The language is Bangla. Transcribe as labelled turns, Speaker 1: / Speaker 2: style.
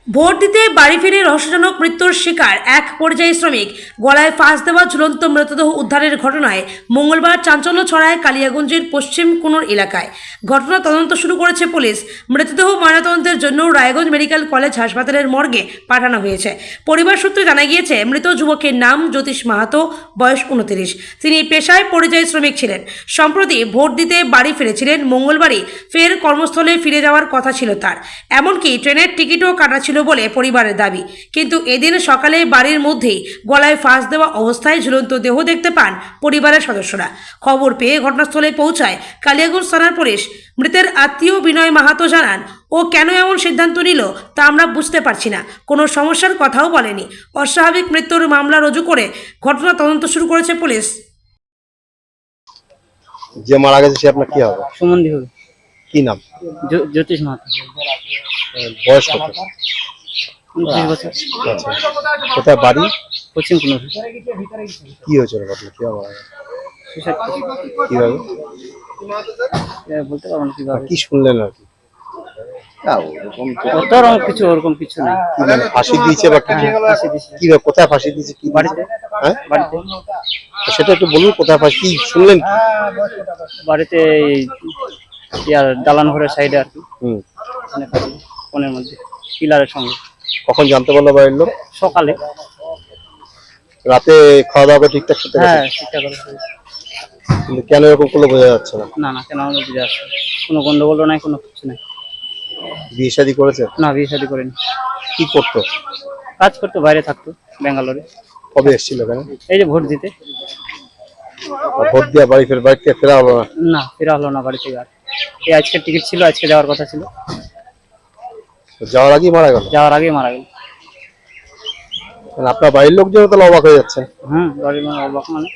Speaker 1: ভোট দিতে বাড়ি ফিরে রহস্যজনক মৃত্যুর শিকার এক পরিযায়ী শ্রমিক। গলায় ফাঁস দেওয়া ঝুলন্ত মৃতদেহ উদ্ধারের ঘটনায় মঙ্গলবার চাঞ্চল্য ছড়ায় কালিয়াগঞ্জের পশ্চিম কুনোর এলাকায়। ঘটনা তদন্ত শুরু করেছে পুলিশ। মৃতদেহ ময়নাতদন্তের জন্য রায়গঞ্জ মেডিকেল কলেজ হাসপাতালের মর্গে পাঠানো হয়েছে। পরিবার সূত্রে জানা গিয়েছে, মৃত যুবকের নাম জ্যোতিষ মাহাতো, বয়স 29। তিনি পেশায় পরিযায়ী শ্রমিক ছিলেন। সম্প্রতি ভোট দিতে বাড়ি ফিরেছিলেন। মঙ্গলবারই ফের কর্মস্থলে ফিরে যাওয়ার কথা ছিল তার। এমনকি ট্রেনের টিকিটও কাটা ছিল বলে পরিবারের দাবি। কিন্তু এদিন সকালে বাড়ির মধ্যেই গলায় ফাঁস দেওয়া অবস্থায় ঝুলন্ত দেহ দেখতে পান পরিবারের সদস্যরা। খবর পেয়ে ঘটনাস্থলে পৌঁছায় কালিয়াগঞ্জ থানার পুলিশ। মৃতের আত্মীয় বিনয় মাহাতো জানান, ও কেন এমন সিদ্ধান্ত নিল তা আমরা বুঝতে পারছি না। কোনো সমস্যার কথাও বলেনি। অস্বাভাবিক মৃত্যুর মামলা রুজু করে ঘটনা তদন্ত শুরু করেছে পুলিশ।
Speaker 2: যে মারা গেছে সে আপনার কি হবে?
Speaker 3: সুমন্দি হবে।
Speaker 2: কি নাম?
Speaker 3: জ্যোতিষ মাহাতো।
Speaker 2: বয়স কত?
Speaker 3: 29 বছর।
Speaker 2: আচ্ছা, কোথায় বাড়ি?
Speaker 3: পশ্চিম কুনোর।
Speaker 2: কি হয়েছিল ঘটনা? কি মারা গেছে?
Speaker 3: সুসাইড।
Speaker 2: কিভাবে?
Speaker 3: বলতে পারবো না কিভাবে।
Speaker 2: কি শুনলেন আর কি?
Speaker 3: ওরকম কিছু নেই।
Speaker 2: কি মানে ফাঁসি দিয়েছে বা কিছু?
Speaker 3: ফাঁসি দিছে।
Speaker 2: কি কোথায় ফাঁসি দিয়েছে? কি
Speaker 3: বাড়িতে।
Speaker 2: হ্যাঁ,
Speaker 3: বাড়িতে।
Speaker 2: তো সেটা একটু বলুন, কোথায় ফাঁসি, কি শুনলেন? কি
Speaker 3: বাড়িতে ইয়ার দালান ঘরের সাইডে আর কি। ওখানে ফাঁসি, কোণের মধ্যে পিলারের সঙ্গে।
Speaker 2: কখন জানতে পারলো বাড়ির লোক?
Speaker 3: সকালে।
Speaker 2: রাতে খাওয়া দাওয়া করে ঠিকঠাক করতে গেছে?
Speaker 3: হ্যাঁ, ঠিকঠাক করে।
Speaker 2: কিন্তু কেন এরকম করলে বোঝা যাচ্ছে না।
Speaker 3: না কেন আমরা বুঝে আসছি, কোনো গন্ডগোলও নাই, কোনো কিছু নাই।
Speaker 2: বিয়ে শাদী করেছে?
Speaker 3: না, বিয়ে শাদী করেনি।
Speaker 2: কি করতো?
Speaker 3: কাজ করতো, বাইরে থাকতো, ব্যাঙ্গালোরে।
Speaker 2: কবে এসেছিল এখানে?
Speaker 3: এই যে ভোট দিতে।
Speaker 2: ভোট দিয়ে বাড়ি থেকে ফেরা হলো না?
Speaker 3: না, ফেরা হলো না বাড়ি থেকে আর। এই আজকের টিকিট ছিল, আজকে যাওয়ার কথা ছিল।
Speaker 2: যাওয়ার আগেই মারা গেল?
Speaker 3: যাওয়ার আগেই মারা গেল।
Speaker 2: মানে আপনার বাড়ির লোকজন তাহলে অবাক হয়ে যাচ্ছে।
Speaker 3: বাড়ির অবাক মানে